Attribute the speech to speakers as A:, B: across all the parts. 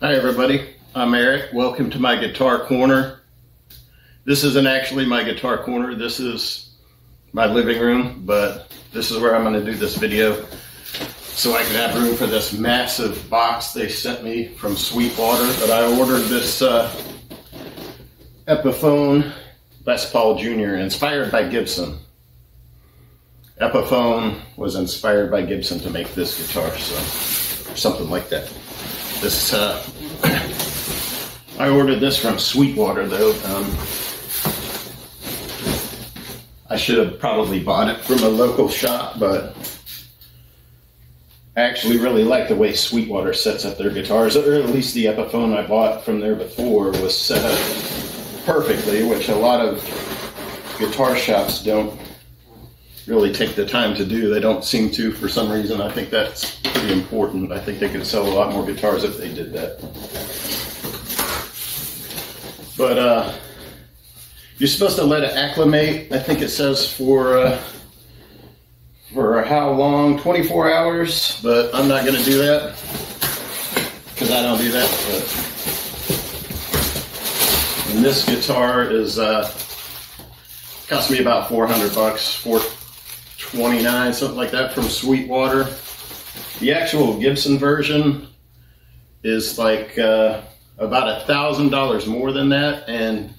A: Hi everybody, I'm Eric. Welcome to my guitar corner. This isn't actually my guitar corner, this is my living room, but this is where I'm going to do this video so I can have room for this massive box they sent me from Sweetwater. But I ordered this Epiphone Les Paul Jr. inspired by Gibson. Epiphone was inspired by Gibson to make this guitar, so something like that. This I ordered this from Sweetwater though. I should have probably bought it from a local shop, but I actually really like the way Sweetwater sets up their guitars, or at least the Epiphone I bought from there before was set up perfectly, which a lot of guitar shops don't really take the time to do. They don't seem to, for some reason. I think that's pretty important. I think they could sell a lot more guitars if they did that. But you're supposed to let it acclimate. I think it says for how long? 24 hours, but I'm not going to do that because I don't do that. And this guitar is cost me about $400, $429, something like that, from Sweetwater. The actual Gibson version is like about $1,000 more than that, and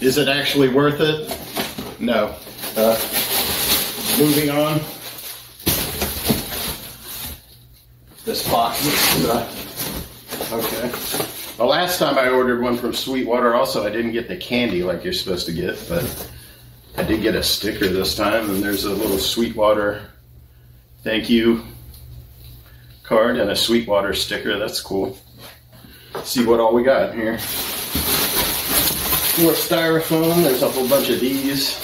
A: is it actually worth it? No. Moving on. This box is okay. The last time I ordered one from Sweetwater, also I didn't get the candy like you're supposed to get, but I did get a sticker this time, and there's a little Sweetwater thank you card and a Sweetwater sticker. That's cool. Let's see what all we got here. More styrofoam. There's a whole bunch of these.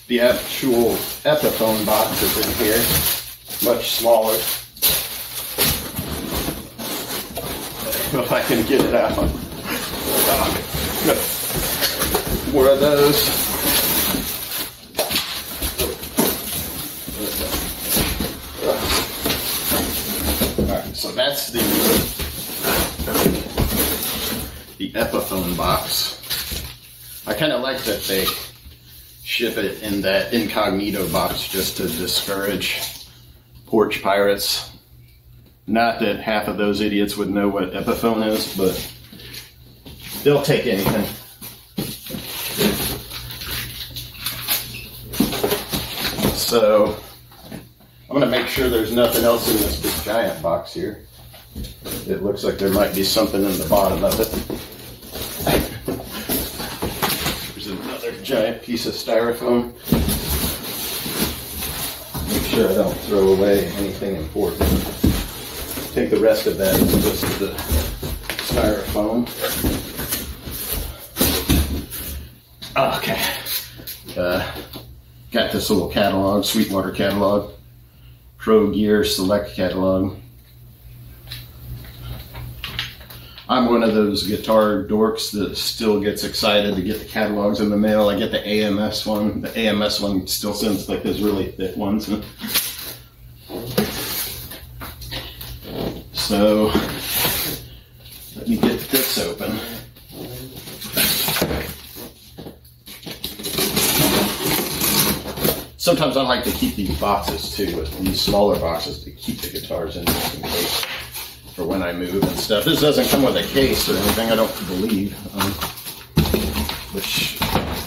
A: The actual Epiphone box is in here. Much smaller. If I can get it out. More of those. Alright, so that's the Epiphone box. I kind of like that they ship it in that incognito box just to discourage porch pirates. Not that half of those idiots would know what Epiphone is, but they'll take anything. So I'm going to make sure there's nothing else in this big giant box here. It looks like there might be something in the bottom of it. There's another giant piece of styrofoam. Make sure I don't throw away anything important. Take the rest of that as just the styrofoam. Okay. Got this little catalog, Sweetwater catalog. Pro Gear Select catalog. I'm one of those guitar dorks that still gets excited to get the catalogs in the mail. I get the AMS one. The AMS one still sends like those really thick ones. So let me get this open. Sometimes I like to keep these boxes too, these smaller boxes, to keep the guitars in just in case for when I move and stuff. This doesn't come with a case or anything, I don't believe, which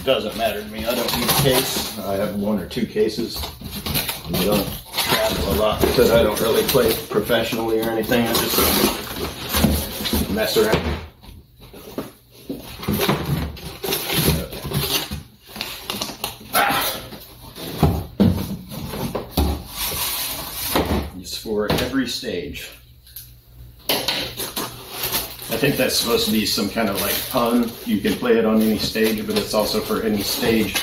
A: doesn't matter to me. I don't need a case. I have one or two cases. I don't travel a lot because I don't really play professionally or anything. I just mess around. For every stage. I think that's supposed to be some kind of like pun. You can play it on any stage, but it's also for any stage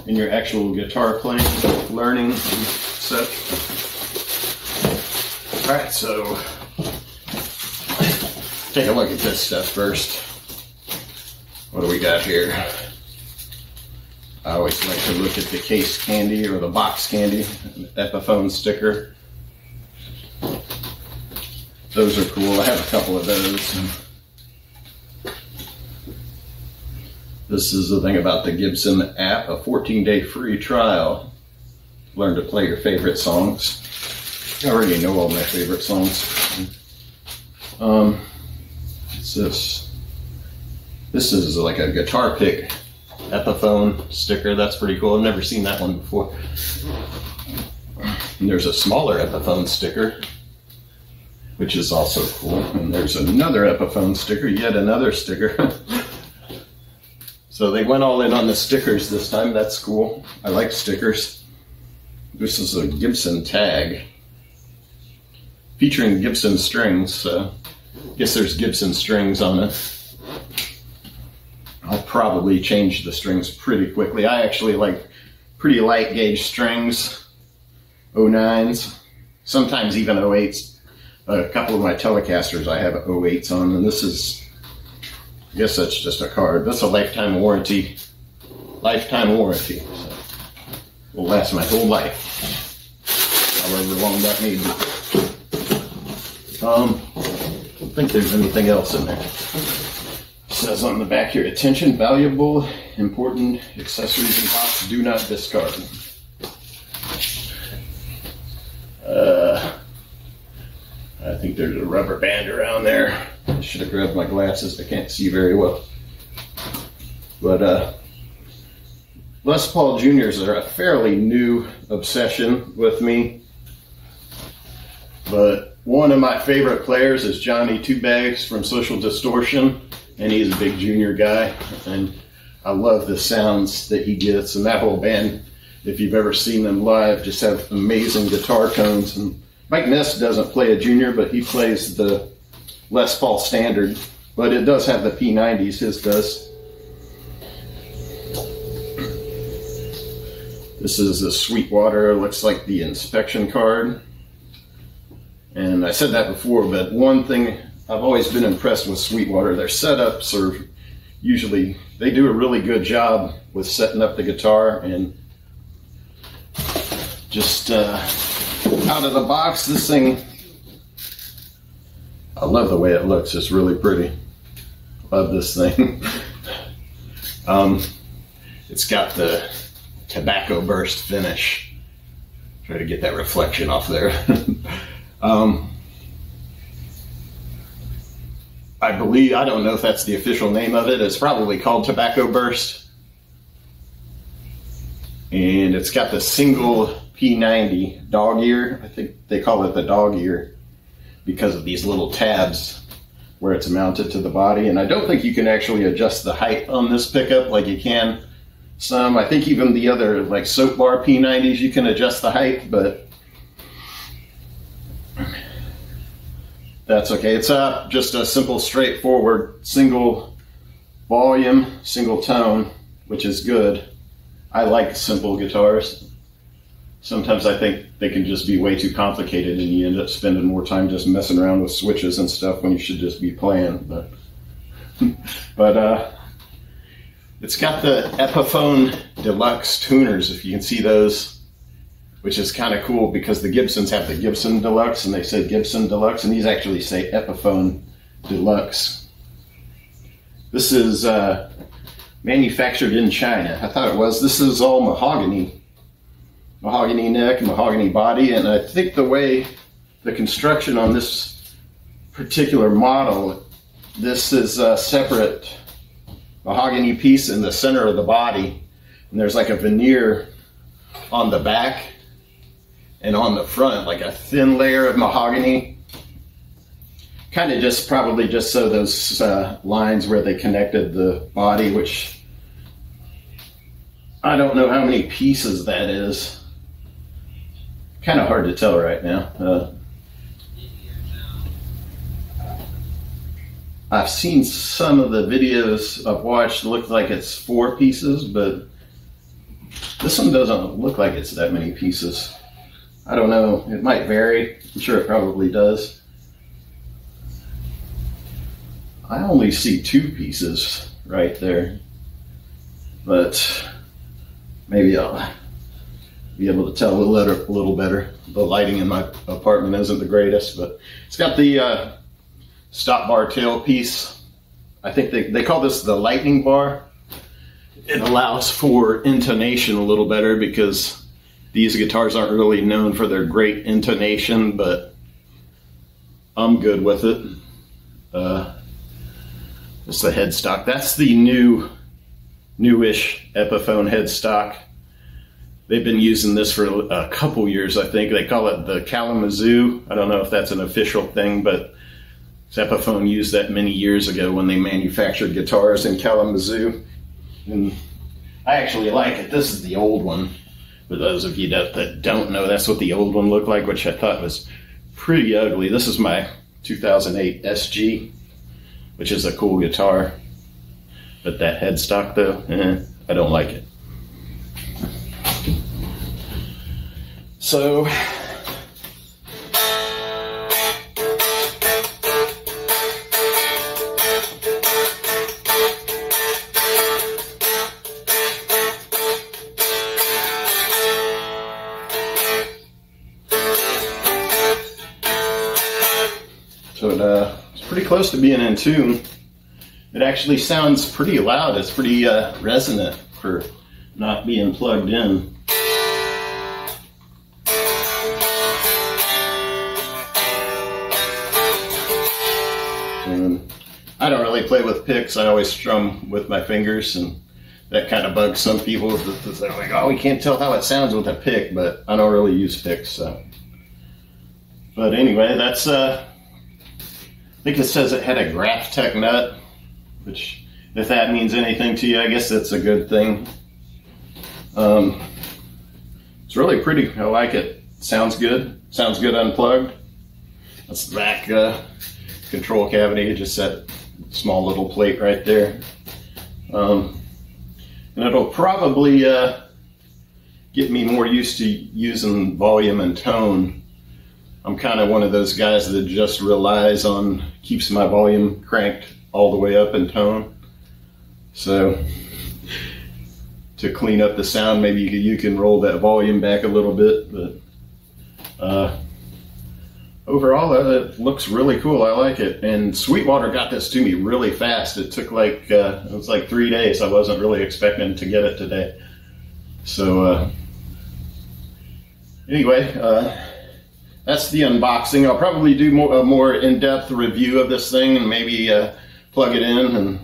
A: in your actual guitar playing, learning, and such. Alright, so take a look at this stuff first. What do we got here? I always like to look at the case candy or the box candy, Epiphone sticker. Those are cool. I have a couple of those. This is the thing about the Gibson app, a 14-day free trial. Learn to play your favorite songs. I already know all my favorite songs. What's this? This is like a guitar pick Epiphone sticker. That's pretty cool. I've never seen that one before. And there's a smaller Epiphone sticker, which is also cool. And there's another Epiphone sticker, yet another sticker. So they went all in on the stickers this time. That's cool. I like stickers. This is a Gibson tag featuring Gibson strings. So I guess there's Gibson strings on it. I'll probably change the strings pretty quickly. I actually like pretty light gauge strings, 09s, sometimes even 08s. A couple of my Telecasters I have 08s on, and this is, I guess that's just a card. That's a lifetime warranty. Lifetime warranty. So will last my whole life, however long that may be. I don't think there's anything else in there. It says on the back here, attention, valuable, important accessories and box, do not discard. I think there's a rubber band around there. I should have grabbed my glasses. I can't see very well. But Les Paul Juniors are a fairly new obsession with me. But one of my favorite players is Johnny Two Bags from Social Distortion. And he's a big Junior guy. And I love the sounds that he gets. And that whole band, if you've ever seen them live, just have amazing guitar tones. And Mike Ness doesn't play a Junior, but he plays the Les Paul Standard. But it does have the P90s, his does. This is a Sweetwater, looks like the inspection card. And I said that before, but one thing I've always been impressed with Sweetwater, their setups are usually, they do a really good job with setting up the guitar, and just out of the box, this thing, I love the way it looks. It's really pretty. Love this thing. It's got the tobacco burst finish. Try to get that reflection off there. I believe, I don't know if that's the official name of it. It's probably called Tobacco Burst. And it's got the single P90 dog ear. I think they call it the dog ear because of these little tabs where it's mounted to the body. And I don't think you can actually adjust the height on this pickup like you can some. I think even the other like soap bar P90s you can adjust the height, but that's okay. It's just a simple, straightforward, single volume, single tone, which is good. I like simple guitars. Sometimes I think they can just be way too complicated and you end up spending more time just messing around with switches and stuff when you should just be playing. But it's got the Epiphone Deluxe tuners, if you can see those, which is kind of cool because the Gibsons have the Gibson Deluxe and they say Gibson Deluxe, and these actually say Epiphone Deluxe. This is manufactured in China. I thought it was. This is all mahogany. Mahogany neck, mahogany body, and I think the way the construction on this particular model, this is a separate mahogany piece in the center of the body, and there's like a veneer on the back and on the front, like a thin layer of mahogany, kind of just probably just so those lines where they connected the body, which I don't know how many pieces that is. Kind of hard to tell right now. I've seen some of the videos I've watched look like it's 4 pieces, but this one doesn't look like it's that many pieces. I don't know, it might vary. I'm sure it probably does. I only see 2 pieces right there, but maybe I'll be able to tell a little better. The lighting in my apartment isn't the greatest, but it's got the stop bar tailpiece. I think they call this the lightning bar. It allows for intonation a little better because these guitars aren't really known for their great intonation, but I'm good with it. It's the headstock. That's the newish Epiphone headstock. They've been using this for a couple years, I think. They call it the Kalamazoo. I don't know if that's an official thing, but Epiphone used that many years ago when they manufactured guitars in Kalamazoo. And I actually like it. This is the old one. For those of you that don't know, that's what the old one looked like, which I thought was pretty ugly. This is my 2008 SG, which is a cool guitar. But that headstock, though, I don't like it. So, it's pretty close to being in tune. It actually sounds pretty loud. It's pretty resonant for not being plugged in. And I don't really play with picks. I always strum with my fingers, and that kind of bugs some people. They're like, oh, we can't tell how it sounds with a pick, but I don't really use picks. So. But anyway, that's I think it says it had a Graph Tech nut, which, if that means anything to you, I guess that's a good thing. It's really pretty. I like it. Sounds good. Sounds good unplugged. That's the back control cavity. Just that small little plate right there. And it'll probably get me more used to using volume and tone. I'm kind of one of those guys that just relies on, keeps my volume cranked all the way up in tone. So to clean up the sound, maybe you can roll that volume back a little bit, but overall it looks really cool. I like it. And Sweetwater got this to me really fast. It took like, it was like 3 days. I wasn't really expecting to get it today. So anyway, that's the unboxing. I'll probably do a more in-depth review of this thing and maybe plug it in and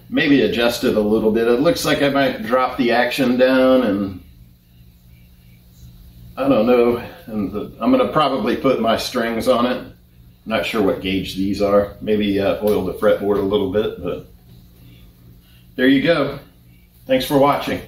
A: maybe adjust it a little bit. It looks like I might drop the action down, and I don't know. And I'm going to probably put my strings on it. I'm not sure what gauge these are. Maybe oil the fretboard a little bit, but there you go. Thanks for watching.